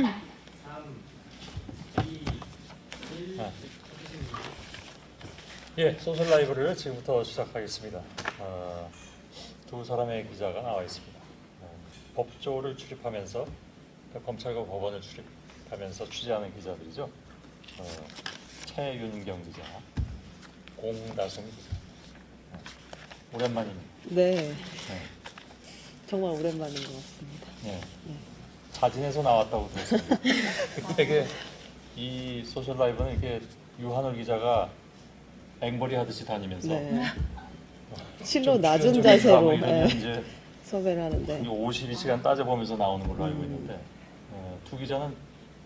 아. 예, 소셜 라이브를 지금부터 시작하겠습니다. 두 사람의 기자가 나와 있습니다. 법조를 출입하면서 그러니까 검찰과 법원을 출입하면서 취재하는 기자들이죠. 최윤경 기자, 공다솜 기자. 오랜만입니다. 네, 정말 오랜만인 것 같습니다. 네. 사진에서 나왔다고 들었습니다. 되게 이 소셜 라이브는 이렇게 유한올 기자가 앵벌이 하듯이 다니면서 네. 실로 좀 낮은 출연 좀 자세로 해주고 네, 이제 섭외를 하는데 52시간 따져보면서 나오는 걸로 알고 있는데 두 기자는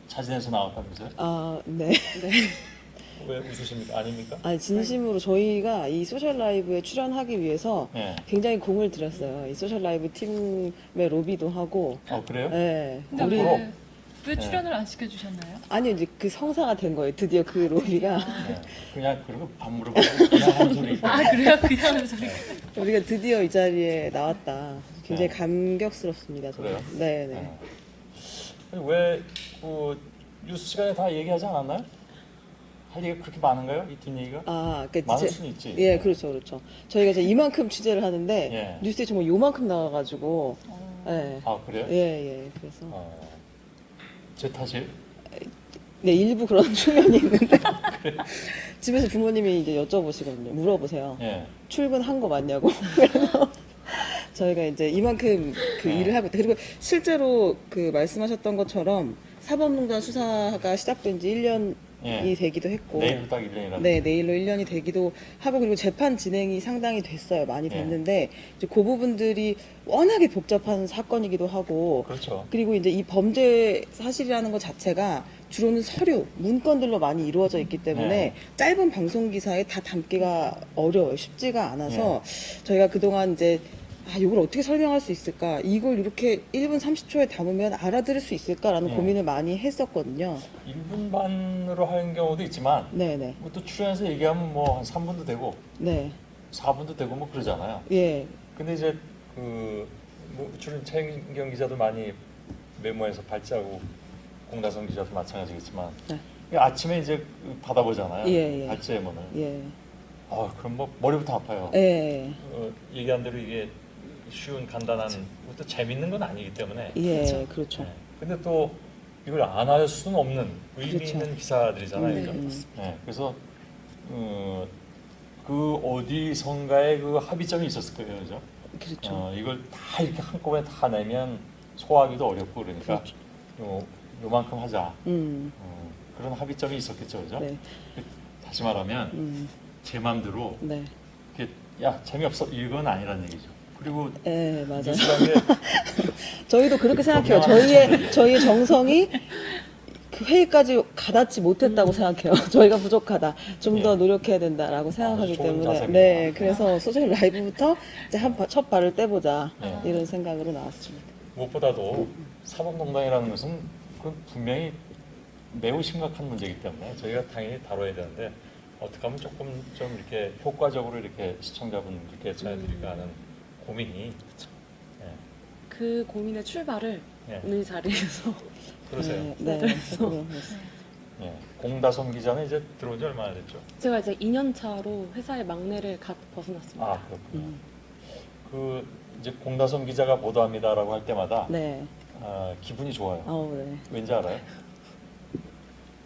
사진에서 나왔다면서요? 네. 왜 웃으십니까? 아닙니까? 아니 진심으로 저희가 이 소셜 라이브에 출연하기 위해서 네. 굉장히 공을 들였어요. 이 소셜 라이브 팀의 로비도 하고. 그래요? 네. 근데 우리 왜 출연을 안 시켜주셨나요? 아니요 이제 그 성사가 된 거예요. 드디어 그 로비가 네. 그냥 그리고 밥 물어보고 그냥 한 소리. 아 그래요? 그냥 하는 소리. 우리가 드디어 이 자리에 나왔다. 굉장히 네. 감격스럽습니다. 감격스럽습니다. 저는. 그래요? 네, 네. 왜그 뉴스 시간에 다 얘기하지 않았나요? 할 얘기가 그렇게 많은가요? 이 뒷얘기가? 그러니까 많을 수는 있지. 예, 그렇죠, 그렇죠. 저희가 이제 이만큼 취재를 하는데 예. 뉴스에 정말 요만큼 나와가지고, 예, 그래요? 예, 그래서 제 탓이에요? 네 일부 그런 측면이 있는데 집에서 부모님이 이제 여쭤보시거든요, 물어보세요. 예. 출근한 거 맞냐고. 그래서 저희가 이제 이만큼 그 네. 일을 하고 있다. 그리고 실제로 그 말씀하셨던 것처럼 사법농단 수사가 시작된 지 1년이 예. 되기도 했고. 내일로 딱 1년이라는. 네, 내일로 1년이 되기도 하고, 그리고 재판 진행이 상당히 됐어요. 많이 됐는데, 이제 그 부분들이 워낙에 복잡한 사건이기도 하고, 그렇죠. 그리고 이제 이 범죄 사실이라는 것 자체가 주로는 서류, 문건들로 많이 이루어져 있기 때문에 네. 짧은 방송 기사에 다 담기가 어려워요. 쉽지가 않아서 저희가 그동안 이제 이걸 어떻게 설명할 수 있을까? 이걸 이렇게 1분 30초에 담으면 알아들을 수 있을까라는 네. 고민을 많이 했었거든요. 1분 반으로 하는 경우도 있지만 네네. 또 출연해서 얘기하면 뭐 한 3분도 되고 네. 4분도 되고 뭐 그러잖아요. 예. 근데 이제 뭐 출연 최인경 기자도 많이 메모해서 발자국, 공다성 기자도 마찬가지겠지만 네. 아침에 이제 받아보잖아요. 예. 발제 메모는. 예. 그럼 뭐 머리부터 아파요. 예. 얘기한 대로 이게 쉬운 간단한 또 재밌는 건 아니기 때문에. 예. 그렇죠. 네. 근데 또 이걸 안 할 수는 없는 의미 그렇죠. 있는 기사들이잖아요. 네. 그죠? 네. 그래서 그 어디선가에 그 합의점이 있었을 거예요, 그죠? 그렇죠. 이걸 다 이렇게 한꺼번에 다 내면 소화하기도 어렵고 그러니까 그렇죠. 요만큼 하자. 음. 그런 합의점이 있었겠죠, 그죠? 네. 다시 말하면 제 마음대로 네. 이렇게 야 재미없어 이건 아니란 얘기죠. 그리고 예, 맞아요. 뉴스라는 게 저희도 그렇게 생각해요. 분명한 저희의 정성이 그 회의까지 가닿지 못했다고 생각해요. 저희가 부족하다. 좀 더 예. 노력해야 된다라고 생각하기 좋은 때문에. 자세입니다. 네, 그래서 소셜 라이브부터 이제 첫 발을 떼보자. 네. 이런 생각으로 나왔습니다. 무엇보다도 사법농단이라는 것은 분명히 매우 심각한 문제이기 때문에 저희가 당연히 다뤄야 되는데 어떻게 하면 조금 좀 이렇게 효과적으로 이렇게 시청자분들께 전해드릴까 하는 고민이 그 고민의 출발을 예. 오늘 이 자리에서 그러세요. 네. 그래서 공다솜 기자는 이제 들어온 지 얼마나 됐죠? 제가 이제 2년 차로 회사의 막내를 갓 벗어났습니다. 그렇군요. 그 이제 공다솜 기자가 보도합니다라고 할 때마다 네. 기분이 좋아요. 네. 왠지 알아요?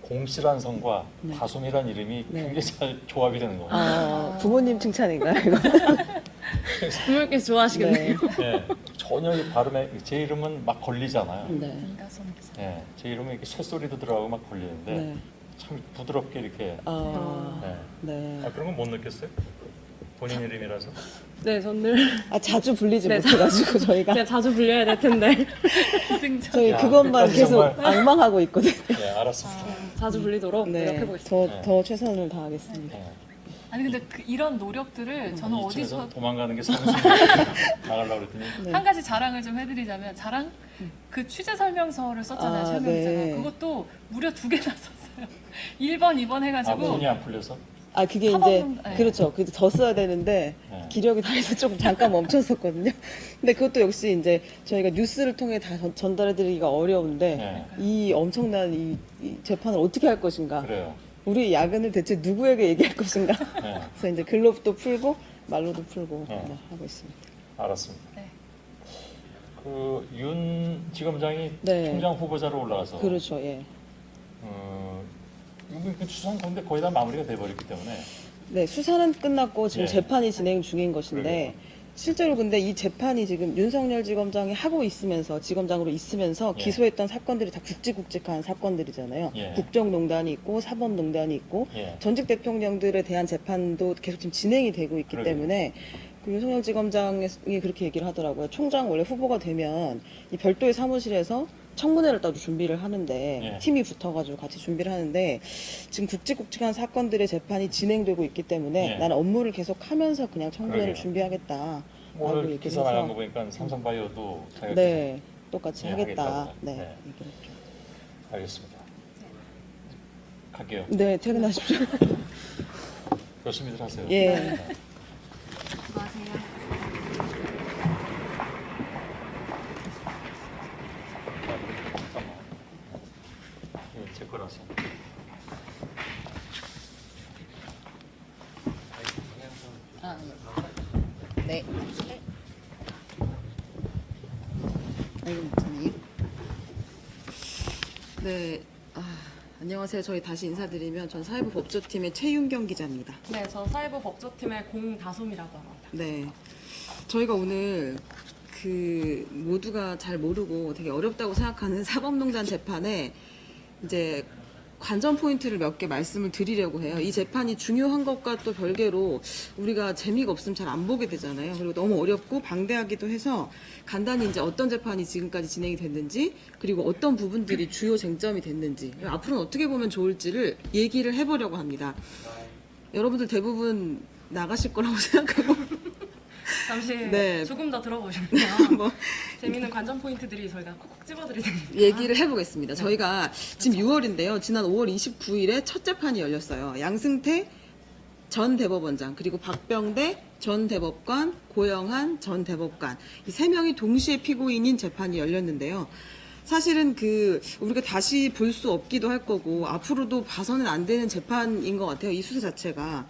공씨란 성과 네. 다솜이란 이름이 네. 굉장히 잘 조합이 되는 거예요. 부모님 칭찬인가요, 이거? 부모님께서 좋아하시겠네요. 네, 전혀 이 발음에 제 이름은 막 걸리잖아요. 네. 공다솜 기자. 네, 제 이름은 이렇게 쇳소리도 들어가고 막 걸리는데 네. 참 부드럽게 이렇게. 네. 네. 그런 건 못 느꼈어요? 본인 이름이라서? 네, 저는 자주 불리지 네, 못해가지고 저희가 제가 자주 불려야 될 텐데 기승전. 저희 야, 그것만 끝까지 계속 정말- 악망하고 있거든요. 네, 알았습니다. 자주 불리도록 네. 노력해보겠습니다. 더 최선을 다하겠습니다. 네. 아니 근데 이런 노력들을 저는 이쯤에서 어디서 도망가는 게 상승 나가려고 그랬더니 네. 한 가지 자랑을 좀 해드리자면 그 취재 설명서를 썼잖아요. 최명 네. 기자가. 그것도 무려 2개나 썼어요. 1번, 2번 해가지고 문이 안 풀려서 아 그게 이제 사법농- 네. 그렇죠. 그더 써야 되는데 네. 기력이 다해서 조금 잠깐 멈췄었거든요. 근데 그것도 역시 이제 저희가 뉴스를 통해 다 전달해드리기가 어려운데 네. 이 엄청난 이 재판을 어떻게 할 것인가? 그래요. 우리 야근을 대체 누구에게 얘기할 것인가? 네. 그래서 이제 글로도 풀고 말로도 풀고 네. 네, 하고 있습니다. 알았습니다. 네. 그 윤 지검장이 네. 총장 후보자로 올라가서 그렇죠. 예. 이거 추선 건데 거의 다 마무리가 돼버렸기 때문에 네, 수사는 끝났고 지금 예. 재판이 진행 중인 것인데 그러게요. 실제로 근데 이 재판이 지금 윤석열 지검장이 하고 있으면서 지검장으로 있으면서 예. 기소했던 사건들이 다 굵직굵직한 사건들이잖아요. 예. 국정농단이 있고 사법농단이 있고 예. 전직 대통령들에 대한 재판도 계속 지금 진행이 되고 있기 그러게요. 때문에 그 윤석열 지검장이 그렇게 얘기를 하더라고요. 총장 원래 후보가 되면 이 별도의 사무실에서 청문회를 따로 준비를 하는데 예. 팀이 붙어가지고 같이 준비를 하는데 지금 굵직굵직한 사건들의 재판이 진행되고 있기 때문에 예. 나는 업무를 계속 하면서 그냥 청문회를 그러게요. 준비하겠다. 오늘 얘기를 기사 나간 거 해서 보니까 삼성바이오도 자기가 네 똑같이 예, 하겠다. 하겠다고. 네, 네. 얘기를 했죠. 알겠습니다. 갈게요. 네 퇴근하십시오. 열심히들 하세요. 예. 네. 수고하세요. 잠깐만. 이거 제 거라서. 네. 아이고 목사님. 네. 안녕하세요. 저희 다시 인사드리면 전 사회부 법조팀의 최윤경 기자입니다. 네, 저 사회부 법조팀의 공다솜이라고 합니다. 네. 저희가 오늘 그 모두가 잘 모르고 되게 어렵다고 생각하는 사법농단 재판에 이제 관전 포인트를 몇 개 말씀을 드리려고 해요. 이 재판이 중요한 것과 또 별개로 우리가 재미가 없으면 잘 안 보게 되잖아요. 그리고 너무 어렵고 방대하기도 해서 간단히 이제 어떤 재판이 지금까지 진행이 됐는지 그리고 어떤 부분들이 주요 쟁점이 됐는지 앞으로는 어떻게 보면 좋을지를 얘기를 해보려고 합니다. 여러분들 대부분 나가실 거라고 생각하고 잠시 네. 조금 더 들어보시면 뭐 재미있는 관전 포인트들이 저희가 콕콕 집어드리겠습니다. 얘기를 해보겠습니다. 저희가 지금 6월인데요. 지난 5월 29일에 첫 재판이 열렸어요. 양승태 전 대법원장 그리고 박병대 전 대법관, 고영한 전 대법관 이 세 명이 동시에 피고인인 재판이 열렸는데요. 사실은 우리가 다시 볼 수 없기도 할 거고 앞으로도 봐서는 안 되는 재판인 것 같아요. 이 수사 자체가.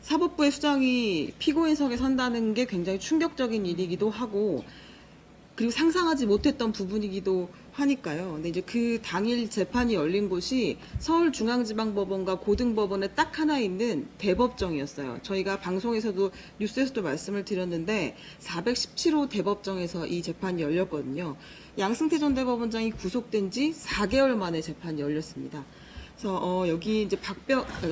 사법부의 수장이 피고인석에 선다는 게 굉장히 충격적인 일이기도 하고 그리고 상상하지 못했던 부분이기도 하니까요. 근데 이제 그 당일 재판이 열린 곳이 서울중앙지방법원과 고등법원에 딱 하나 있는 대법정이었어요. 저희가 방송에서도 뉴스에서도 말씀을 드렸는데 417호 대법정에서 이 재판이 열렸거든요. 양승태 전 대법원장이 구속된 지 4개월 만에 재판이 열렸습니다. 그래서 여기 이제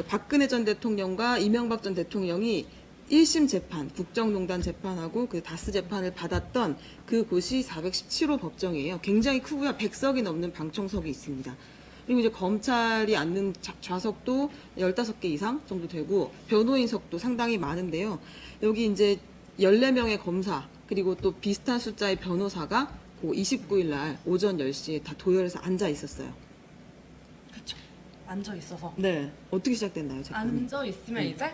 박근혜 전 대통령과 이명박 전 대통령이 1심 재판, 국정농단 재판하고 그 다스 재판을 받았던 그 곳이 417호 법정이에요. 굉장히 크고요. 100석이 넘는 방청석이 있습니다. 그리고 이제 검찰이 앉는 좌석도 15개 이상 정도 되고 변호인석도 상당히 많은데요. 여기 이제 14명의 검사 그리고 또 비슷한 숫자의 변호사가 그 29일 날 오전 10시에 다 도열해서 앉아 있었어요. 그렇죠. 앉아 있어서 네. 어떻게 시작됐나요, 재판이? 앉아 있으면 이제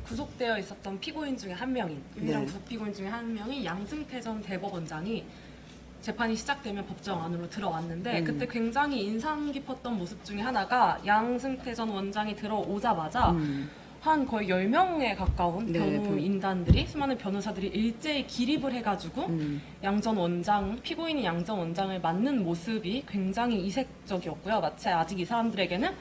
구속되어 있었던 피고인 중에 한 명인 유일한 네. 구속 피고인 중에 한 명이 양승태 전 대법원장이 재판이 시작되면 법정 안으로 들어왔는데 그때 굉장히 인상 깊었던 모습 중에 하나가 양승태 전 원장이 들어오자마자 한 거의 10명에 가까운 네, 변호인단들이 수많은 변호사들이 일제히 기립을 해가지고 양 전 원장, 피고인이 양 전 원장을 맞는 모습이 굉장히 이색적이었고요. 마치 아직 이 사람들에게는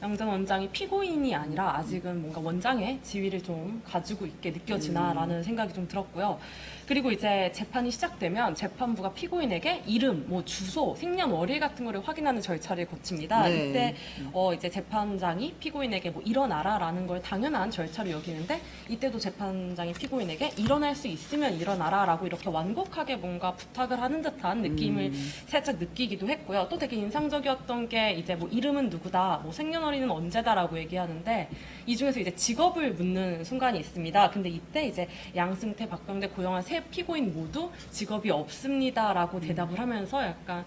양 전 원장이 피고인이 아니라 아직은 뭔가 원장의 지위를 좀 가지고 있게 느껴지나라는 생각이 좀 들었고요. 그리고 이제 재판이 시작되면 재판부가 피고인에게 이름, 뭐 주소, 생년월일 같은 거를 확인하는 절차를 거칩니다. 네. 이때 이제 재판장이 피고인에게 뭐 일어나라라는 걸 당연한 절차로 여기는데 이때도 재판장이 피고인에게 일어날 수 있으면 일어나라라고 이렇게 완곡하게 뭔가 부탁을 하는 듯한 느낌을 살짝 느끼기도 했고요. 또 되게 인상적이었던 게 이제 뭐 이름은 누구다, 뭐 생년월일은 언제다라고 얘기하는데 이 중에서 이제 직업을 묻는 순간이 있습니다. 근데 이때 이제 양승태, 박병대, 고영한 세 피고인 모두 직업이 없습니다라고 대답을 하면서 약간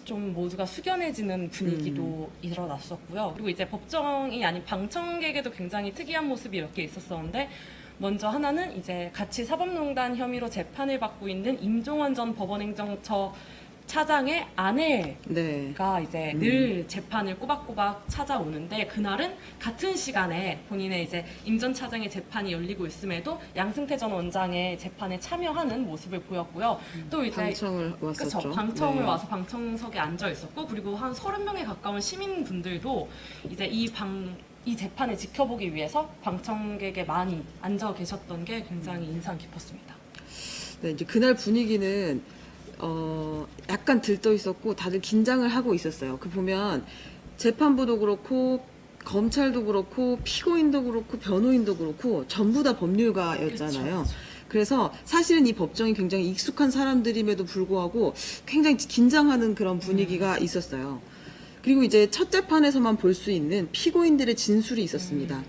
좀 모두가 숙연해지는 분위기도 일어났었고요. 그리고 이제 법정이 아닌 방청객에도 굉장히 특이한 특이한 모습이 몇 개 있었었는데 먼저 하나는 이제 같이 사법농단 혐의로 재판을 받고 있는 임종원 전 법원행정처 차장의 아내가 네. 이제 늘 재판을 꼬박꼬박 찾아오는데 그날은 같은 시간에 본인의 이제 임 전 차장의 재판이 열리고 있음에도 양승태 전 원장의 재판에 참여하는 모습을 보였고요. 또 이제 방청을 왔었죠. 그쵸, 방청을 네. 와서 방청석에 앉아 있었고 그리고 한 30명에 가까운 시민분들도 이제 이 재판을 지켜보기 위해서 방청객에 많이 앉아 계셨던 게 굉장히 인상 깊었습니다. 네, 이제 그날 분위기는 약간 들떠 있었고 다들 긴장을 하고 있었어요. 그 보면 재판부도 그렇고 검찰도 그렇고 피고인도 그렇고 변호인도 그렇고 전부 다 법률가였잖아요. 그쵸. 그래서 사실은 이 법정이 굉장히 익숙한 사람들임에도 불구하고 굉장히 긴장하는 그런 분위기가 있었어요. 그리고 이제 첫 재판에서만 볼 수 있는 피고인들의 진술이 있었습니다.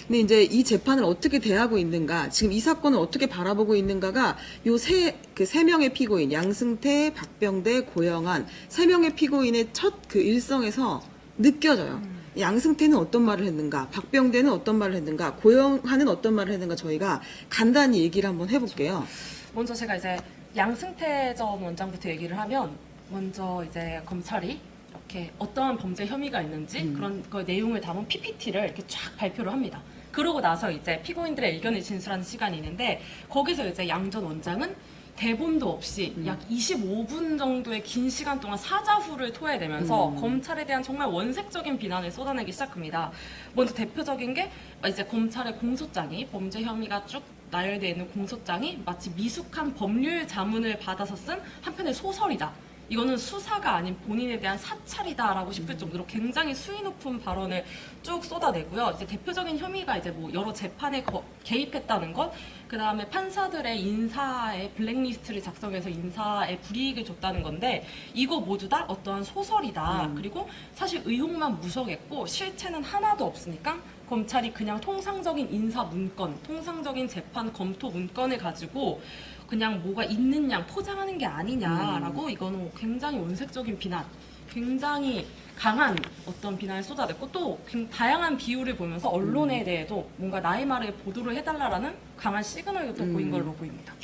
근데 이제 이 재판을 어떻게 대하고 있는가, 지금 이 사건을 어떻게 바라보고 있는가가 요 세 명의 피고인, 양승태, 박병대, 고영한 세 명의 피고인의 첫 그 일성에서 느껴져요. 양승태는 어떤 말을 했는가, 박병대는 어떤 말을 했는가, 고영한은 어떤 말을 했는가 저희가 간단히 얘기를 한번 해볼게요. 먼저 제가 이제 양승태 전 원장부터 얘기를 하면 먼저 이제 검찰이 이렇게 어떠한 범죄 혐의가 있는지 그런 그 내용을 담은 PPT를 이렇게 쫙 발표를 합니다. 그러고 나서 이제 피고인들의 의견을 진술하는 시간이 있는데 거기서 이제 양 전 원장은 대본도 없이 약 25분 정도의 긴 시간 동안 사자후를 토해내면서 검찰에 대한 정말 원색적인 비난을 쏟아내기 시작합니다. 먼저 대표적인 게 이제 검찰의 공소장이 범죄 혐의가 쭉 나열되어 있는 공소장이 마치 미숙한 법률 자문을 받아서 쓴 한편의 소설이다. 이거는 수사가 아닌 본인에 대한 사찰이다라고 싶을 정도로 굉장히 수위 높은 발언을 쭉 쏟아내고요. 이제 대표적인 혐의가 이제 뭐 여러 재판에 개입했다는 것, 그 다음에 판사들의 인사에 블랙리스트를 작성해서 인사에 불이익을 줬다는 건데 이거 모두 다 어떠한 소설이다. 그리고 사실 의혹만 무성했고 실체는 하나도 없으니까 검찰이 그냥 통상적인 인사 문건, 통상적인 재판 검토 문건을 가지고 그냥 뭐가 있는 양 포장하는 게 아니냐라고 이거는 굉장히 원색적인 비난, 굉장히 강한 어떤 비난을 쏟아냈고 또 다양한 비율을 보면서 언론에 대해도 뭔가 나의 말을 보도를 해달라라는 강한 시그널도 또 보인 걸로 보입니다.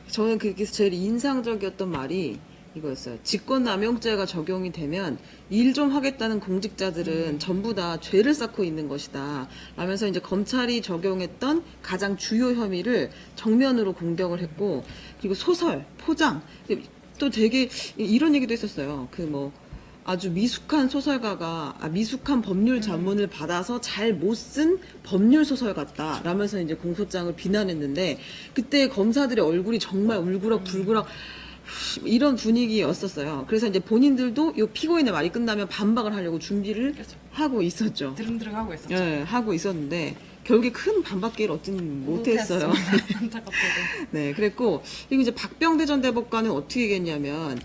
저는 거기서 제일 인상적이었던 말이 이거였어요. 직권남용죄가 적용이 되면 일 좀 하겠다는 공직자들은 전부 다 죄를 쌓고 있는 것이다. 라면서 이제 검찰이 적용했던 가장 주요 혐의를 정면으로 공격을 했고, 그리고 소설, 포장, 또 되게 이런 얘기도 했었어요. 그 뭐 아주 미숙한 소설가가 미숙한 법률 자문을 받아서 잘 못 쓴 법률 소설 같다. 라면서 이제 공소장을 비난했는데 그때 검사들의 얼굴이 정말 울그락불그락 이런 분위기였었어요. 그래서 이제 본인들도 이 피고인의 말이 끝나면 반박을 하려고 준비를 그렇죠. 하고 있었죠. 드릉드릉하고 있었죠. 예, 하고 있었는데 결국에 큰 반박 기회를 얻지는 못했어요. 안타깝게도. 네, 그랬고 그리고 이제 박병대 전 대법관은 어떻게 얘기했냐면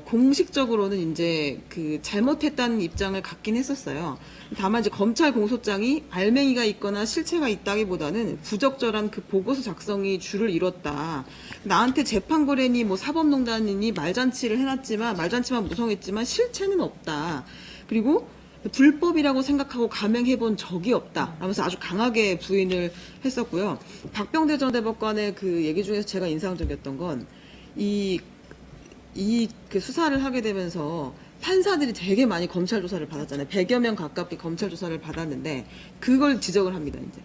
공식적으로는 이제 그 잘못했다는 입장을 갖긴 했었어요. 다만 이제 검찰 공소장이 알맹이가 있거나 실체가 있다기보다는 부적절한 그 보고서 작성이 주를 이뤘다. 나한테 재판거래니 뭐 사법농단이니 말잔치를 해놨지만 말잔치만 무성했지만 실체는 없다. 그리고 불법이라고 생각하고 감행해본 적이 없다. 라면서 아주 강하게 부인을 했었고요. 박병대 전 대법관의 그 얘기 중에서 제가 인상적이었던 건 그 수사를 하게 되면서 판사들이 되게 많이 검찰 조사를 받았잖아요. 100여 명 가깝게 검찰 조사를 받았는데 그걸 지적을 합니다. 이제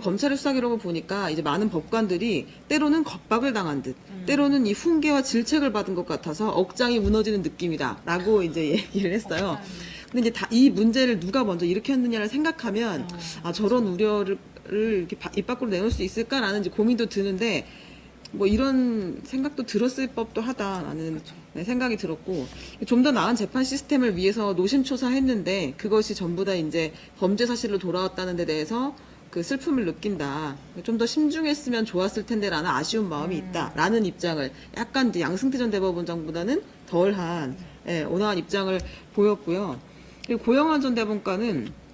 검찰의 수사 기록을 보니까 이제 많은 법관들이 때로는 겁박을 당한 듯, 때로는 이 훈계와 질책을 받은 것 같아서 억장이 무너지는 느낌이다라고 이제 얘기를 했어요. 근데 이제 이 문제를 누가 먼저 일으켰느냐를 생각하면 저런 우려를 이렇게 입 밖으로 내놓을 수 있을까라는 이제 고민도 드는데. 뭐 이런 생각도 들었을 법도 하다라는 생각이 들었고 좀 더 나은 재판 시스템을 위해서 노심초사했는데 그것이 전부 다 이제 범죄 사실로 돌아왔다는 데 대해서 그 슬픔을 느낀다. 좀 더 심중했으면 좋았을 텐데라는 아쉬운 마음이 있다라는 입장을 약간 이제 양승태 전 대법원장보다는 덜한 온화한 입장을 보였고요. 그리고 고영한 전 대법관은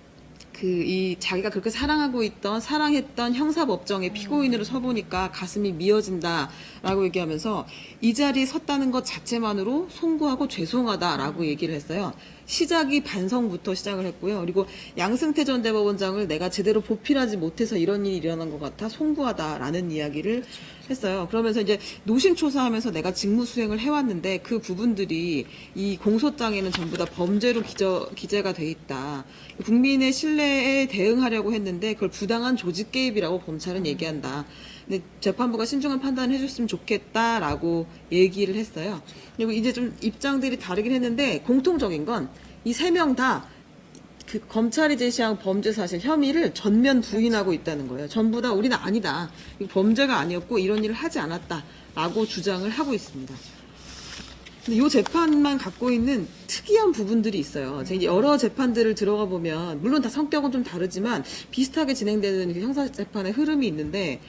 자기가 그렇게 사랑했던 형사법정의 피고인으로 서보니까 가슴이 미어진다라고 얘기하면서 이 자리에 섰다는 것 자체만으로 송구하고 죄송하다라고 얘기를 했어요. 시작이 반성부터 시작을 했고요. 그리고 양승태 전 대법원장을 내가 제대로 보필하지 못해서 이런 일이 일어난 것 같아 송구하다라는 이야기를 했어요. 그러면서 이제 노심초사하면서 내가 직무 수행을 해왔는데 그 부분들이 이 공소장에는 전부 다 범죄로 기재가 돼 있다. 국민의 신뢰에 대응하려고 했는데 그걸 부당한 조직 개입이라고 검찰은 얘기한다. 근데 재판부가 신중한 판단을 해줬으면 좋겠다라고 얘기를 했어요. 그리고 이제 좀 입장들이 다르긴 했는데 공통적인 건 이 세 명 다 그 검찰이 제시한 범죄 사실 혐의를 전면 부인하고 있다는 거예요. 전부 다 우리는 아니다. 이거 범죄가 아니었고 이런 일을 하지 않았다라고 주장을 하고 있습니다. 근데 이 재판만 갖고 있는 특이한 부분들이 있어요. 제가 이제 여러 재판들을 들어가 보면 물론 다 성격은 좀 다르지만 비슷하게 진행되는 형사 재판의 흐름이 있는데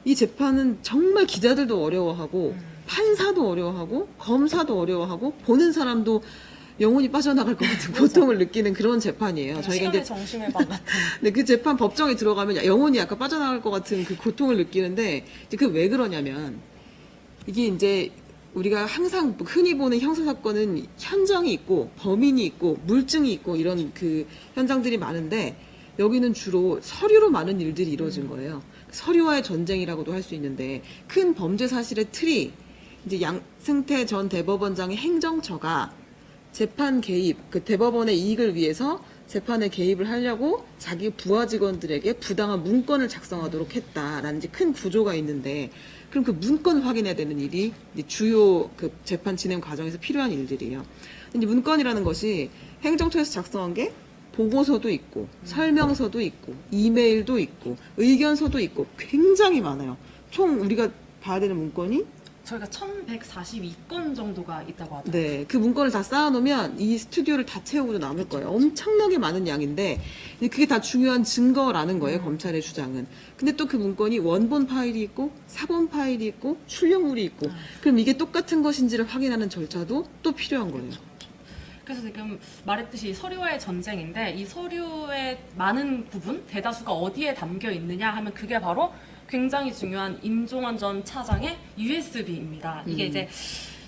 이 재판은 정말 기자들도 어려워하고 판사도 어려워하고 검사도 어려워하고 보는 사람도 영혼이 빠져나갈 것 같은 고통을 느끼는 그런 재판이에요. 저희가 시간의 이제 정심의 방 같은. 근데 그 재판 법정에 들어가면 영혼이 약간 빠져나갈 것 같은 그 고통을 느끼는데 이제 그 왜 그러냐면 이게 이제 우리가 항상 흔히 보는 형사 사건은 현장이 있고 범인이 있고 물증이 있고 이런 그 현장들이 많은데 여기는 주로 서류로 많은 일들이 이루어진 거예요. 서류와의 전쟁이라고도 할 수 있는데 큰 범죄 사실의 틀이 이제 양승태 전 대법원장의 행정처가 재판 개입, 그 대법원의 이익을 위해서 재판에 개입을 하려고 자기 부하 직원들에게 부당한 문건을 작성하도록 했다라는 이제 큰 구조가 있는데 그럼 그 문건 확인해야 되는 일이 이제 주요 그 재판 진행 과정에서 필요한 일들이에요. 근데 문건이라는 것이 행정처에서 작성한 게 보고서도 있고 설명서도 있고 이메일도 있고 의견서도 있고 굉장히 많아요. 총 우리가 봐야 되는 문건이 저희가 1142건 정도가 있다고 하더라고요. 네, 그 문건을 다 쌓아놓으면 이 스튜디오를 다 채우고도 남을 거예요. 엄청나게 많은 양인데 그게 다 중요한 증거라는 거예요. 검찰의 주장은. 근데 또 그 문건이 원본 파일이 있고 사본 파일이 있고 출력물이 있고 그럼 이게 똑같은 것인지를 확인하는 절차도 또 필요한 거예요. 그래서 지금 말했듯이 서류와의 전쟁인데 이 서류의 많은 부분, 대다수가 어디에 담겨 있느냐 하면 그게 바로 굉장히 중요한 임종원 전 차장의 USB입니다. 이게 이제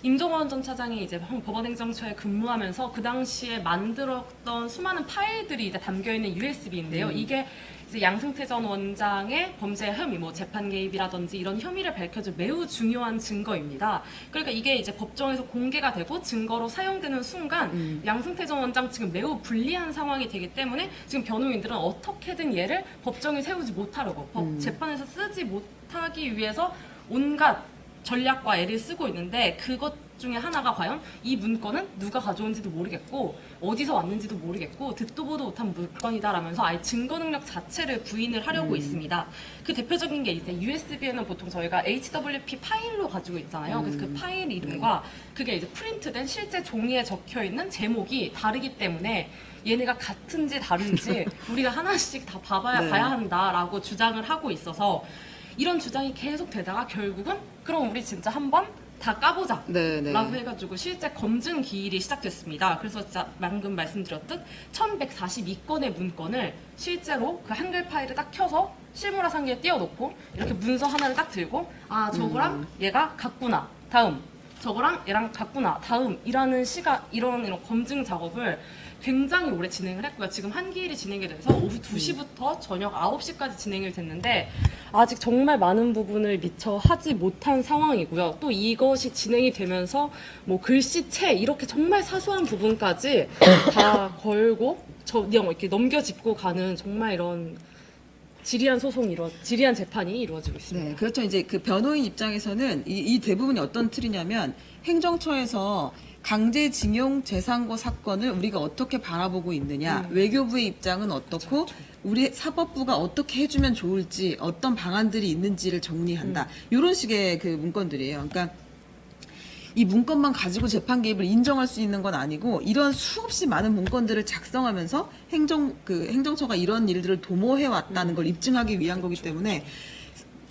임종원 전 차장이 이제 법원행정처에 근무하면서 그 당시에 만들었던 수많은 파일들이 이제 담겨 있는 USB인데요. 이게 이제 양승태 전 원장의 범죄 혐의, 뭐 재판 개입이라든지 이런 혐의를 밝혀줄 매우 중요한 증거입니다. 그러니까 이게 이제 법정에서 공개가 되고 증거로 사용되는 순간 양승태 전 원장 지금 매우 불리한 상황이 되기 때문에 지금 변호인들은 어떻게든 얘를 법정에 세우지 못하려고 재판에서 쓰지 못하기 위해서 온갖 전략과 애를 쓰고 있는데 그것 중에 하나가 과연 이 문건은 누가 가져온지도 모르겠고 어디서 왔는지도 모르겠고 듣도 보도 못한 문건이다라면서 아예 증거 능력 자체를 부인을 하려고 있습니다. 그 대표적인 게 이제 USB에는 보통 저희가 HWP 파일로 가지고 있잖아요. 그래서 그 파일 이름과 그게 이제 프린트된 실제 종이에 적혀 있는 제목이 다르기 때문에 얘네가 같은지 다른지 우리가 하나씩 다 봐야 한다라고 주장을 하고 있어서 이런 주장이 계속 되다가 결국은 그럼 우리 진짜 한번 다 까보자 라고 해가지고 실제 검증 기일이 시작됐습니다. 그래서 진짜 방금 말씀드렸듯 1142건의 문건을 실제로 그 한글 파일을 딱 켜서 실무라 상기에 띄워놓고 이렇게 문서 하나를 딱 들고 아 저거랑 얘가 같구나 다음 저거랑 얘랑 같구나 다음 이런 검증 작업을 굉장히 오래 진행을 했고요. 지금 한 기일이 진행이 돼서 오후 2시부터 저녁 9시까지 진행이 됐는데 아직 정말 많은 부분을 미처 하지 못한 상황이고요. 또 이것이 진행이 되면서 뭐 글씨체 이렇게 정말 사소한 부분까지 다 걸고 이렇게 넘겨짚고 가는 정말 이런 지리한 지리한 재판이 이루어지고 있습니다. 네, 그렇죠. 이제 그 변호인 입장에서는 이 대부분이 어떤 틀이냐면 행정처에서 강제징용 재상고 사건을 우리가 어떻게 바라보고 있느냐, 외교부의 입장은 어떻고, 우리 사법부가 어떻게 해주면 좋을지, 어떤 방안들이 있는지를 정리한다. 이런 식의 그 문건들이에요. 그러니까 이 문건만 가지고 재판 개입을 인정할 수 있는 건 아니고 이런 수없이 많은 문건들을 작성하면서 행정처가 이런 일들을 도모해 왔다는 걸 입증하기 위한 거기 때문에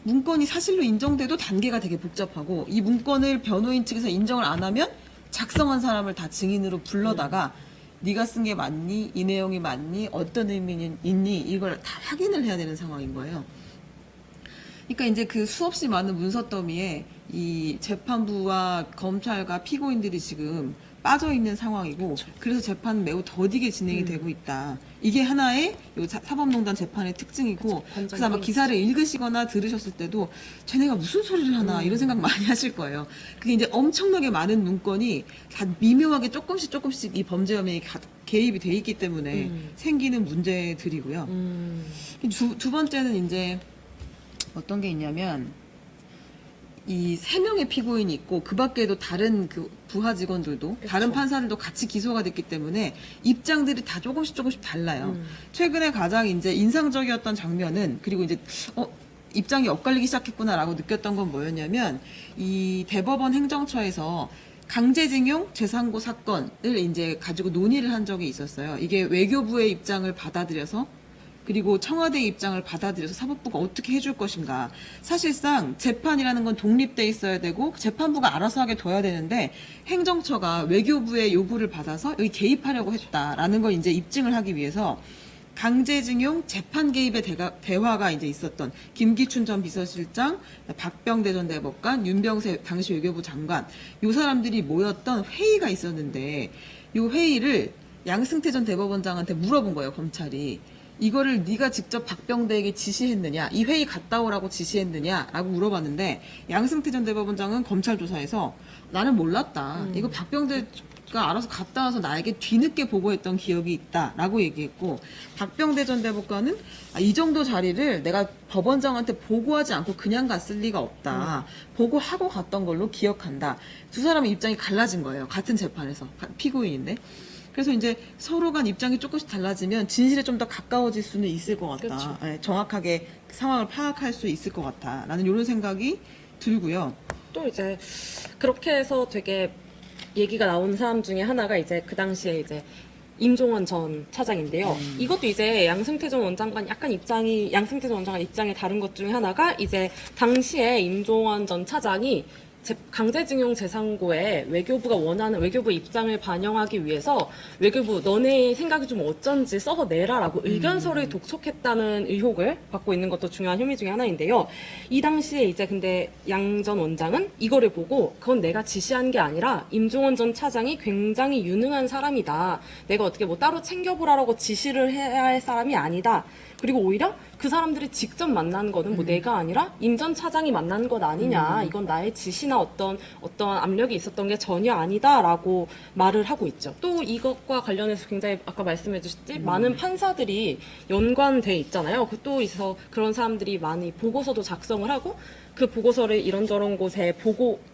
문건이 사실로 인정돼도 단계가 되게 복잡하고 이 문건을 변호인 측에서 인정을 안 하면 작성한 사람을 다 증인으로 불러다가 네가 쓴 게 맞니? 이 내용이 맞니? 어떤 의미는 있니? 이걸 다 확인을 해야 되는 상황인 거예요. 그러니까 이제 그 수없이 많은 문서 더미에 이 재판부와 검찰과 피고인들이 지금 빠져 있는 상황이고 그래서 재판은 매우 더디게 진행이 되고 있다. 이게 하나의 요 사법농단 재판의 특징이고 그래서 아마 기사를 읽으시거나 들으셨을 때도 쟤네가 무슨 소리를 하나 이런 생각 많이 하실 거예요. 그게 이제 엄청나게 많은 문건이 다 미묘하게 조금씩 이 범죄 혐의에 개입이 돼 있기 때문에 생기는 문제들이고요. 두 번째는 이제 어떤 게 있냐면 이 3명의 피고인이 있고 그 밖에도 다른 그 부하 직원들도 다른 판사들도 같이 기소가 됐기 때문에 입장들이 다 조금씩 달라요. 최근에 가장 이제 인상적이었던 장면은 그리고 이제 입장이 엇갈리기 시작했구나라고 느꼈던 건 뭐였냐면 이 대법원 행정처에서 강제징용 재산고 사건을 이제 가지고 논의를 한 적이 있었어요. 이게 외교부의 입장을 받아들여서 그리고 청와대 입장을 받아들여서 사법부가 어떻게 해줄 것인가. 사실상 재판이라는 건 독립돼 있어야 되고 재판부가 알아서 하게 둬야 되는데 행정처가 외교부의 요구를 받아서 여기 개입하려고 했다라는 걸 이제 입증을 하기 위해서 강제징용 재판 개입의 대화가 이제 있었던 김기춘 전 비서실장, 박병대 전 대법관, 윤병세 당시 외교부 장관 요 사람들이 모였던 회의가 있었는데 요 회의를 양승태 전 대법원장한테 물어본 거예요, 검찰이. 이거를 네가 직접 박병대에게 지시했느냐, 이 회의 갔다 오라고 지시했느냐라고 물어봤는데 양승태 전 대법원장은 검찰 조사에서 나는 몰랐다. 이거 박병대가 알아서 갔다 와서 나에게 뒤늦게 보고했던 기억이 있다라고 얘기했고 박병대 전 대법관은 이 정도 자리를 내가 법원장한테 보고하지 않고 그냥 갔을 리가 없다. 보고하고 갔던 걸로 기억한다. 두 사람의 입장이 갈라진 거예요. 같은 재판에서 피고인인데. 그래서 이제 서로 간 입장이 조금씩 달라지면 진실에 좀 더 가까워질 수는 있을 것 같다. 그렇죠. 네, 정확하게 상황을 파악할 수 있을 것 같다. 라는 이런 생각이 들고요. 또 이제 그렇게 해서 되게 얘기가 나온 사람 중에 하나가 이제 그 당시에 이제 임종원 전 차장인데요. 이것도 이제 양승태 전 원장관 양승태 전 원장관 입장이 다른 것 중에 하나가 이제 당시에 임종원 전 차장이 강제징용 재산고에 외교부가 원하는 외교부 입장을 반영하기 위해서 외교부 너네 생각이 좀 어쩐지 써서 내라라고 의견서를 독촉했다는 의혹을 받고 있는 것도 중요한 혐의 중에 하나인데요. 이 당시에 이제 근데 양 전 원장은 이거를 보고 그건 내가 지시한 게 아니라 임종원 전 차장이 굉장히 유능한 사람이다. 내가 어떻게 뭐 따로 챙겨보라고 지시를 해야 할 사람이 아니다. 그리고 오히려 그 사람들이 직접 만난 거는 뭐 내가 아니라 임 전 차장이 만난 것 아니냐. 이건 나의 지시나 어떤 압력이 있었던 게 전혀 아니다라고 말을 하고 있죠. 또 이것과 관련해서 굉장히 아까 말씀해 주셨지 많은 판사들이 연관돼 있잖아요. 또 있어서 그런 사람들이 많이 보고서도 작성을 하고 그 보고서를 이런저런 곳에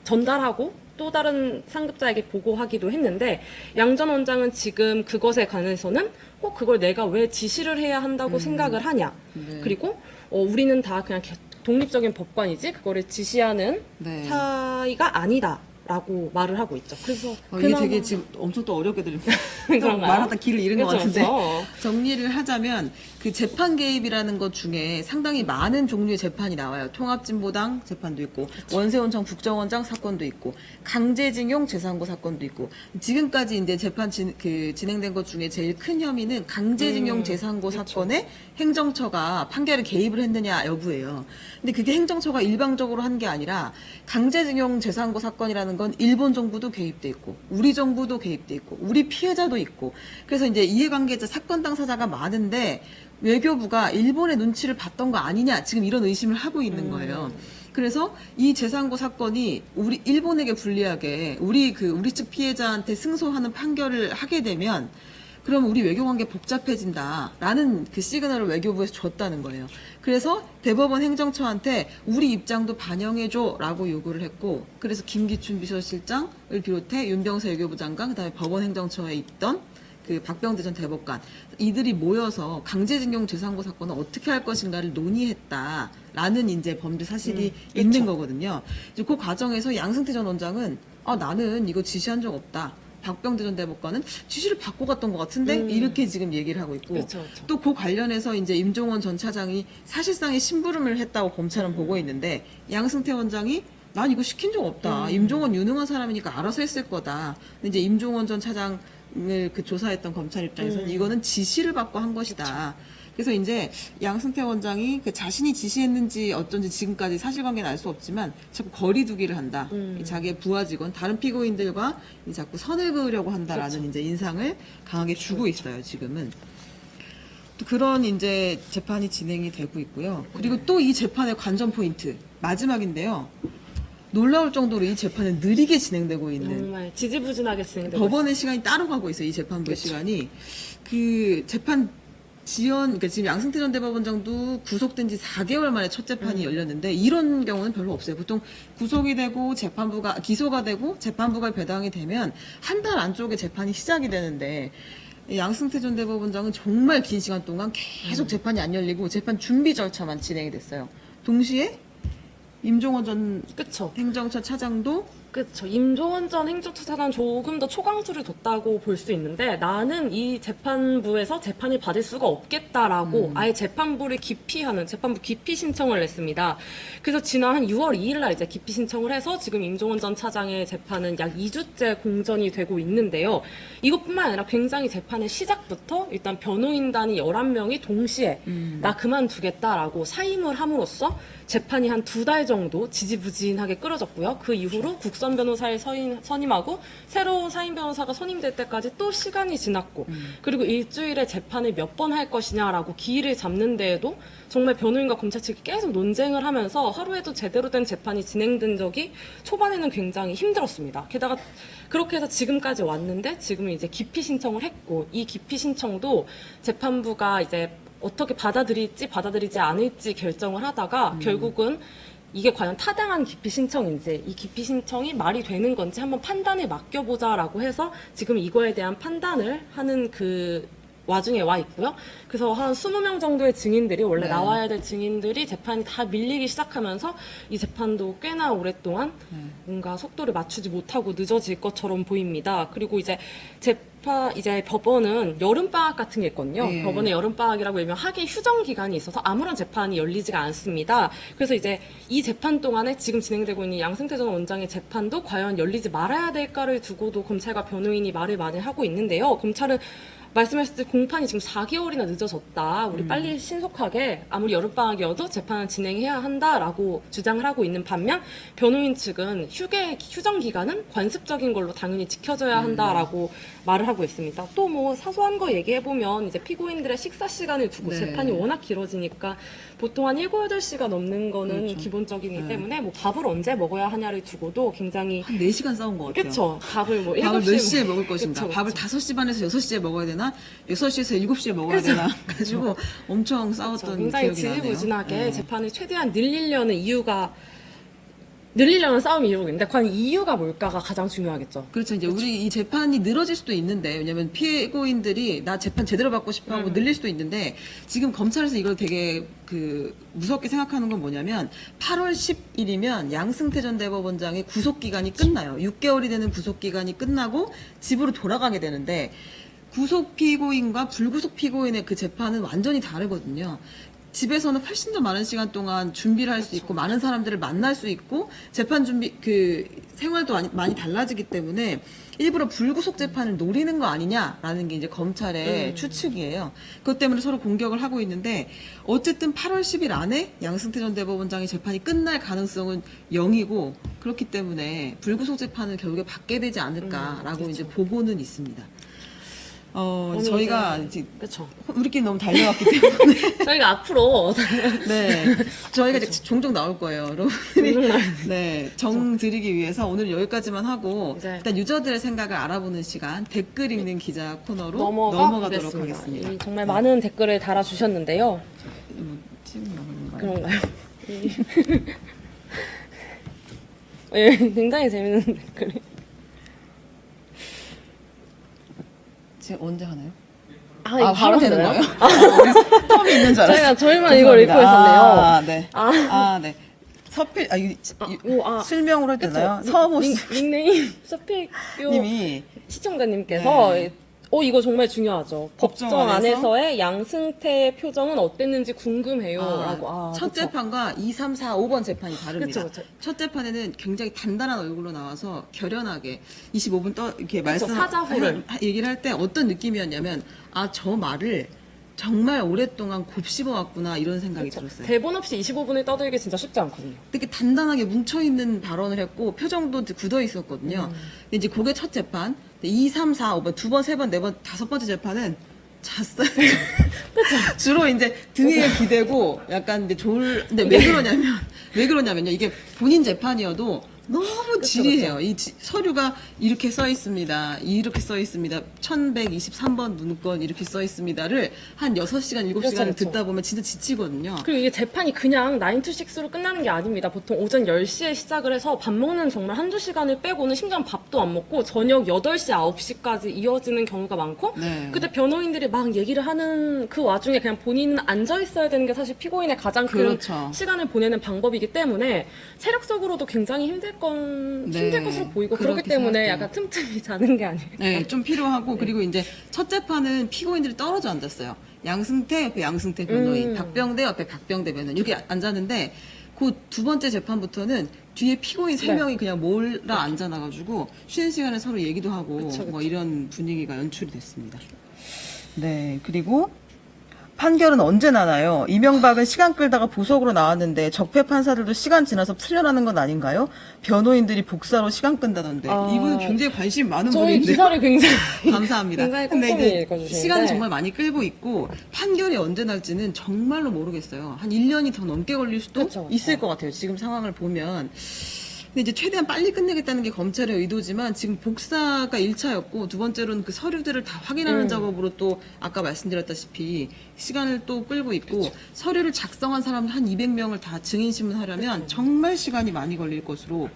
전달하고 또 다른 상급자에게 보고하기도 했는데 양 전 원장은 지금 그것에 관해서는 꼭 그걸 내가 왜 지시를 해야 한다고 생각을 하냐. 네. 그리고 우리는 다 그냥 독립적인 법관이지 그거를 지시하는 네. 사이가 아니다. 라고 말을 하고 있죠. 그래서 이게 되게 지금 엄청 또 어렵게 들리고 또 그런가요? 말하다 길을 잃은 것 그렇죠, 같은데 그렇죠. 정리를 하자면 그 재판 개입이라는 것 중에 상당히 많은 종류의 재판이 나와요. 통합진보당 재판도 있고 원세훈청 국정원장 사건도 있고 강제징용 재산고 사건도 있고 지금까지 이제 재판 진행된 것 중에 제일 큰 혐의는 강제징용 재산고 사건에 행정처가 판결에 개입을 했느냐 여부예요. 근데 그게 행정처가 일방적으로 한 게 아니라 강제징용 재산고 사건이라는 건 일본 정부도 개입돼 있고 우리 정부도 개입돼 있고 우리 피해자도 있고 그래서 이제 이해관계자 사건 당사자가 많은데 외교부가 일본의 눈치를 봤던 거 아니냐 지금 이런 의심을 하고 있는 거예요. 그래서 이 재산고 사건이 우리 일본에게 불리하게 우리 측 피해자한테 승소하는 판결을 하게 되면 그럼 우리 외교관계 복잡해진다라는 그 시그널을 외교부에서 줬다는 거예요. 그래서 대법원 행정처한테 우리 입장도 반영해줘라고 요구를 했고 그래서 김기춘 비서실장을 비롯해 윤병세 외교부 장관 그다음에 법원 행정처에 있던 그 박병대 전 대법관 이들이 모여서 강제징용 재산고 사건을 어떻게 할 것인가를 논의했다라는 이제 범죄 사실이 있는 거거든요. 이제 그 과정에서 양승태 전 원장은 나는 이거 지시한 적 없다. 박병대 전 대법관은 지시를 받고 갔던 것 같은데 이렇게 지금 얘기를 하고 있고 그렇죠. 또 그 관련해서 이제 임종원 전 차장이 사실상의 심부름을 했다고 검찰은 보고 있는데 양승태 원장이 난 이거 시킨 적 없다. 임종원 유능한 사람이니까 알아서 했을 거다. 근데 이제 임종원 전 차장을 그 조사했던 검찰 입장에서는 이거는 지시를 받고 한 것이다. 그래서 이제 양승태 원장이 그 자신이 지시했는지 어쩐지 지금까지 사실관계는 알 수 없지만 자꾸 거리두기를 한다. 자기의 부하 직원, 다른 피고인들과 자꾸 선을 그으려고 한다라는 그렇죠. 이제 인상을 강하게 주고 있어요, 지금은. 또 그런 이제 재판이 진행이 되고 있고요. 그리고 또 이 재판의 관전 포인트, 마지막인데요. 놀라울 정도로 이 재판은 느리게 진행되고 있는 정말 지지부진하게 진행되고 법원의 시간이 따로 가고 있어요. 이 재판부의 시간이. 그 재판 그러니까 지금 양승태 전 대법원장도 구속된 지 4개월 만에 첫 재판이 열렸는데 이런 경우는 별로 없어요. 보통 구속이 되고 기소가 되고 재판부가 배당이 되면 한 달 안쪽에 재판이 시작이 되는데 양승태 전 대법원장은 정말 긴 시간 동안 계속 재판이 안 열리고 재판 준비 절차만 진행이 됐어요. 동시에 임종원 전 그쵸. 행정처 차장도 그쵸. 임종원 전 행정처장은 조금 더 초강수를 뒀다고 볼 수 있는데 나는 이 재판부에서 재판을 받을 수가 없겠다라고 아예 재판부를 기피하는 재판부 기피 신청을 냈습니다. 그래서 지난 한 6월 2일 날 이제 기피 신청을 해서 지금 임종원 전 차장의 재판은 약 2주째 공전이 되고 있는데요. 이것뿐만 아니라 굉장히 재판의 시작부터 일단 변호인단이 11명이 동시에 나 그만두겠다라고 사임을 함으로써 재판이 한 2달 정도 지지부진하게 끌어졌고요. 그 이후로 국선 변호사를 선임하고 새로운 사임 변호사가 선임될 때까지 또 시간이 지났고 그리고 일주일에 재판을 몇 번 할 것이냐라고 기일을 잡는 데에도 정말 변호인과 검찰 측이 계속 논쟁을 하면서 하루에도 제대로 된 재판이 진행된 적이 초반에는 굉장히 힘들었습니다. 게다가 그렇게 해서 지금까지 왔는데 지금은 이제 기피 신청을 했고 이 기피 신청도 재판부가 이제 어떻게 받아들이지 않을지 결정을 하다가 결국은 이게 과연 타당한 기피 신청인지 이 기피 신청이 말이 되는 건지 한번 판단을 맡겨보자라고 해서 지금 이거에 대한 판단을 하는 그 와중에 와 있고요. 그래서 한 20명 정도의 증인들이 원래 네. 나와야 될 증인들이 재판이 다 밀리기 시작하면서 이 재판도 꽤나 오랫동안 뭔가 속도를 맞추지 못하고 늦어질 것처럼 보입니다. 그리고 이제 이제 법원은 여름방학 같은 게 있거든요. 네. 법원의 여름방학이라고 일명 학예 휴정 기간이 있어서 아무런 재판이 열리지가 않습니다. 그래서 이제 이 재판 동안에 지금 진행되고 있는 양승태 전 원장의 재판도 과연 열리지 말아야 될까를 두고도 검찰과 변호인이 말을 많이 하고 있는데요. 검찰은 말씀하셨듯이 공판이 지금 4개월이나 늦어졌다. 우리 빨리 신속하게 아무리 여름방학이어도 재판을 진행해야 한다라고 주장을 하고 있는 반면 변호인 측은 휴정 기간은 관습적인 걸로 당연히 지켜져야 한다라고 말을 하고 있습니다. 또 뭐 사소한 거 얘기해보면 이제 피고인들의 식사 시간을 두고 네. 재판이 워낙 길어지니까 보통 한 7, 8시간 넘는 거는 그렇죠. 기본적이기 네. 때문에 뭐 밥을 언제 먹어야 하냐를 두고도 굉장히 한 4시간 싸운 것 같아요. 그쵸. 밥을 뭐 밥을 7시에 몇 시에 먹을 것인가? 그쵸, 밥을 그쵸. 5시 반에서 6시에 먹어야 되나? 6시에서 7시에 먹어야 되나? 가지고 엄청 싸웠던 굉장히 기억이 나네요. 지지부진하게 네. 재판을 최대한 늘리려는 싸움이 이루고 있는데 과연 이유가 뭘까가 가장 중요하겠죠. 그렇죠. 이제 우리 이 재판이 늘어질 수도 있는데, 왜냐면 피고인들이 나 재판 제대로 받고 싶어 하고 늘릴 수도 있는데, 지금 검찰에서 이걸 되게 무섭게 생각하는 건 뭐냐면, 8월 10일이면 양승태 전 대법원장의 구속기간이 끝나요. 6개월이 되는 구속기간이 끝나고 집으로 돌아가게 되는데, 구속 피고인과 불구속 피고인의 그 재판은 완전히 다르거든요. 집에서는 훨씬 더 많은 시간 동안 준비를 할 수 있고 많은 사람들을 만날 수 있고 재판 준비 생활도 많이 달라지기 때문에 일부러 불구속 재판을 노리는 거 아니냐라는 게 이제 검찰의 추측이에요. 그것 때문에 서로 공격을 하고 있는데 어쨌든 8월 10일 안에 양승태 전 대법원장의 재판이 끝날 가능성은 0이고 그렇기 때문에 불구속 재판을 결국에 받게 되지 않을까라고 그렇죠. 이제 보고는 있습니다. 오늘 저희가 이제 그렇죠. 우리끼리 너무 달려왔기 때문에 저희가 앞으로 네, 저희가 이제 종종 나올 거예요, 여러분들이. 네, 정 드리기 위해서 오늘 여기까지만 하고 이제 일단 유저들의 생각을 알아보는 시간 댓글 읽는 기자 코너로 넘어가도록 넘어가도록 하겠습니다. 정말 많은 댓글을 달아주셨는데요. 지금 넘어가는 건가요? 그런가요? 예, 굉장히 재밌는 댓글이. 지금 언제 하나요? 이거 바로 되는 하나요? 거예요? 텀이 있는 줄 알았어요. 저희만 이걸 읽고 있었네요. 네. 네. 서필, 실명으로 해도 되나요? 서모씨 닉네임 서필교 님이 시청자님께서 네. 이거 정말 중요하죠. 법정 법정 안에서? 안에서의 양승태 표정은 어땠는지 궁금해요. 라고. 첫 그쵸. 재판과 2, 3, 4, 5번 재판이 다릅니다. 그쵸. 첫 재판에는 굉장히 단단한 얼굴로 나와서 결연하게 25분 이렇게 사자후를. 얘기를 할 때 어떤 느낌이었냐면 저 말을 정말 오랫동안 곱씹어 왔구나 이런 생각이 들었어요. 대본 없이 25분을 떠들기 진짜 쉽지 않거든요. 되게 단단하게 뭉쳐있는 발언을 했고 표정도 굳어 있었거든요. 근데 이제 그게 첫 재판. 2, 3, 4, 5번, 두 번, 세 번, 네 번, 다섯 번째 재판은 잤어요. 주로 이제 등에 기대고 약간 이제 근데 왜 그러냐면요. 이게 본인 재판이어도 너무 지리해요. 이 서류가 이렇게 써 있습니다. 이렇게 써 있습니다. 1123번 문건 이렇게 써 있습니다를 한 6시간, 7시간을 그렇죠. 듣다 보면 진짜 지치거든요. 그리고 이게 재판이 그냥 9 to 6로 끝나는 게 아닙니다. 보통 오전 10시에 시작을 해서 밥 먹는 정말 한두 시간을 빼고는 심지어 밥도 안 먹고 저녁 8시, 9시까지 이어지는 경우가 많고 네. 그때 변호인들이 막 얘기를 하는 그 와중에 그냥 본인은 앉아 있어야 되는 게 사실 피고인의 가장 큰 그렇죠. 시간을 보내는 방법이기 때문에 체력적으로도 굉장히 힘들 네. 것으로 보이고 그렇기 그렇게 때문에 생각해요. 약간 틈틈이 자는 게 아닐까. 네, 좀 필요하고 그리고 이제 첫 재판은 피고인들이 떨어져 앉았어요. 양승태 옆에 양승태 변호인, 박병대 옆에 박병대 변호인 이렇게 앉았는데 그 두 번째 재판부터는 뒤에 피고인 세 네. 명이 그냥 몰라 앉아나가지고 쉬는 시간에 서로 얘기도 하고 그쵸. 뭐 이런 분위기가 연출이 됐습니다. 네, 그리고 판결은 언제 나나요? 이명박은 시간 끌다가 보석으로 나왔는데 적폐 판사들도 시간 지나서 풀려나는 건 아닌가요? 변호인들이 복사로 시간 끈다던데 이분은 굉장히 관심 많은 저희 분인데 기사를 굉장히 감사합니다. 굉장히 근데 꼼꼼히 이게 읽어주시는데 시간을 정말 많이 끌고 있고 판결이 언제 날지는 정말로 모르겠어요. 한 1년이 더 넘게 걸릴 수도 그쵸. 있을 것 같아요. 지금 상황을 보면. 근데 이제 최대한 빨리 끝내겠다는 게 검찰의 의도지만 지금 복사가 1차였고 두 번째로는 그 서류들을 다 확인하는 작업으로 또 아까 말씀드렸다시피 시간을 또 끌고 있고 서류를 작성한 사람 한 200명을 다 증인신문하려면 정말 시간이 많이 걸릴 것으로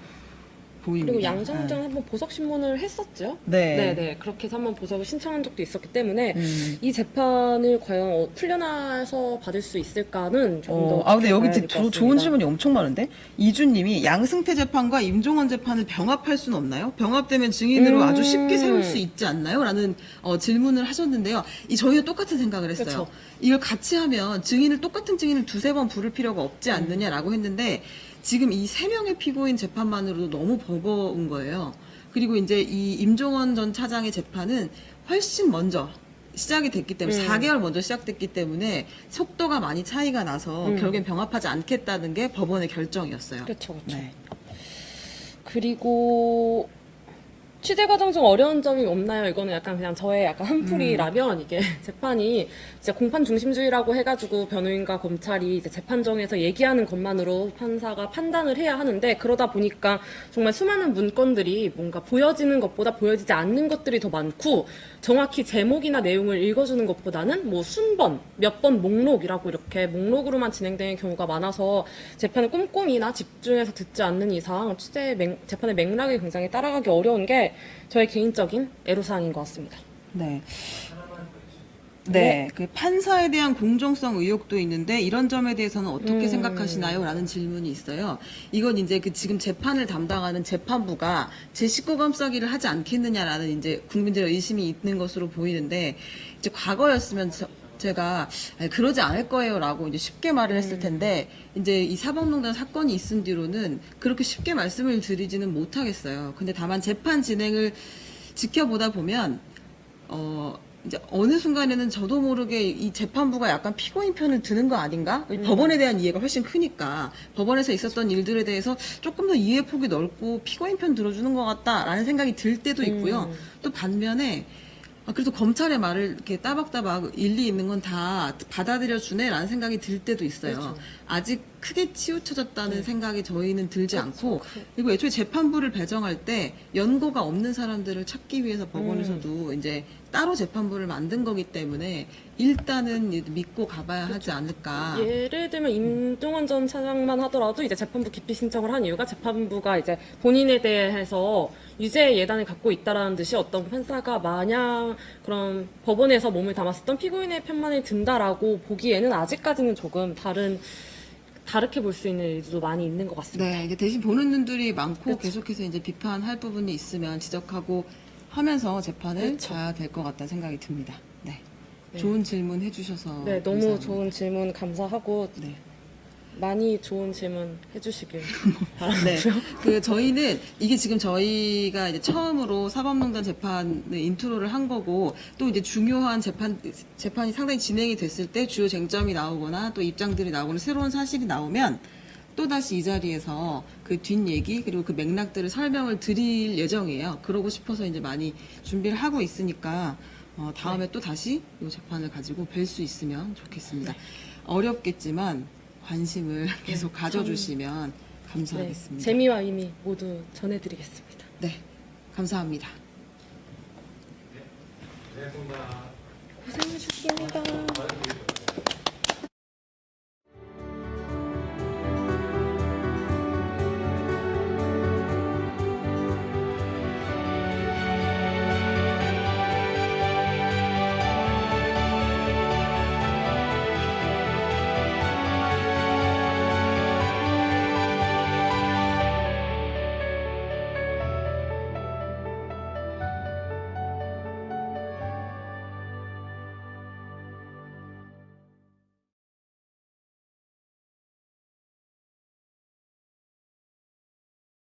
보입니다. 그리고 양성장 한번 보석 신문을 했었죠. 네. 네. 그렇게 해서 한번 보석을 신청한 적도 있었기 때문에 음. 이 재판을 과연 풀려나서 받을 수 있을까는 조금 더 근데 여기 지켜봐야 될것 좋은 같습니다. 질문이 엄청 많은데 이준님이 양승태 재판과 임종원 재판을 병합할 수는 없나요? 병합되면 증인으로 아주 쉽게 세울 수 있지 않나요? 라는 질문을 하셨는데요. 저희도 똑같은 생각을 했어요. 그쵸. 이걸 같이 하면 똑같은 증인을 두세 번 부를 필요가 없지 않느냐라고 했는데 지금 이 세 명의 피고인 재판만으로도 너무 버거운 거예요. 그리고 이제 이 임종원 전 차장의 재판은 훨씬 먼저 시작이 됐기 때문에 4개월 먼저 시작됐기 때문에 속도가 많이 차이가 나서 결국엔 병합하지 않겠다는 게 법원의 결정이었어요. 그렇죠. 네. 그리고 취재 과정 중 어려운 점이 없나요? 이거는 약간 그냥 저의 약간 한풀이라면 이게 재판이 진짜 공판 중심주의라고 해가지고 변호인과 검찰이 이제 재판정에서 얘기하는 것만으로 판사가 판단을 해야 하는데 그러다 보니까 정말 수많은 문건들이 뭔가 보여지는 것보다 보여지지 않는 것들이 더 많고 정확히 제목이나 내용을 읽어주는 것보다는 뭐 순번, 몇 번 목록이라고 이렇게 목록으로만 진행되는 경우가 많아서 재판을 꼼꼼히나 집중해서 듣지 않는 이상 재판의 맥락이 굉장히 따라가기 어려운 게 저의 개인적인 애로사항인 것 같습니다. 네. 네, 그 판사에 대한 공정성 의혹도 있는데 이런 점에 대해서는 어떻게 생각하시나요? 라는 질문이 있어요. 이건 이제 그 지금 재판을 담당하는 재판부가 제 식구 감싸기를 하지 않겠느냐라는 이제 국민들의 의심이 있는 것으로 보이는데 이제 과거였으면 제가 그러지 않을 거예요라고 이제 쉽게 말을 했을 텐데 이제 이 사법농단 사건이 있은 뒤로는 그렇게 쉽게 말씀을 드리지는 못하겠어요. 근데 다만 재판 진행을 지켜보다 보면 이제 어느 순간에는 저도 모르게 이 재판부가 약간 피고인 편을 드는 거 아닌가? 법원에 대한 이해가 훨씬 크니까 법원에서 있었던 일들에 대해서 조금 더 이해 폭이 넓고 피고인 편 들어주는 것 같다라는 생각이 들 때도 있고요. 또 반면에 그래도 검찰의 말을 이렇게 따박따박 일리 있는 건 다 받아들여주네라는 생각이 들 때도 있어요. 그렇죠. 아직 크게 치우쳐졌다는 생각이 저희는 들지 않고 그렇죠. 그리고 애초에 재판부를 배정할 때 연고가 없는 사람들을 찾기 위해서 법원에서도 이제 따로 재판부를 만든 거기 때문에 일단은 믿고 가봐야 하지 않을까. 예를 들면 임종원 전 차장만 하더라도 이제 재판부 기피 신청을 한 이유가 재판부가 이제 본인에 대해서 유죄 예단을 갖고 있다라는 듯이 어떤 판사가 마냥 그런 법원에서 몸을 담았었던 피고인의 편만을 든다라고 보기에는 아직까지는 조금 다르게 볼 수 있는 일도 많이 있는 것 같습니다. 네, 이게 대신 보는 눈들이 많고 그렇죠. 계속해서 이제 비판할 부분이 있으면 지적하고 하면서 재판을 그렇죠. 봐야 될 것 같다는 생각이 듭니다. 네. 네. 좋은 질문 해주셔서 네, 너무 감사합니다. 좋은 질문 감사하고 네. 많이 좋은 질문 해주시길 네. 바라고요. 그 저희는 이게 지금 저희가 이제 처음으로 사법농단 재판을 인트로를 한 거고 또 이제 중요한 재판이 상당히 진행이 됐을 때 주요 쟁점이 나오거나 또 입장들이 나오거나 새로운 사실이 나오면 또다시 이 자리에서 그 뒷얘기 그리고 그 맥락들을 설명을 드릴 예정이에요. 그러고 싶어서 이제 많이 준비를 하고 있으니까 다음에 또 다시 이 재판을 가지고 뵐 수 있으면 좋겠습니다. 어렵겠지만 관심을 계속 가져주시면 네, 감사하겠습니다. 재미와 의미 모두 전해드리겠습니다. 네, 감사합니다. 고생하셨습니다.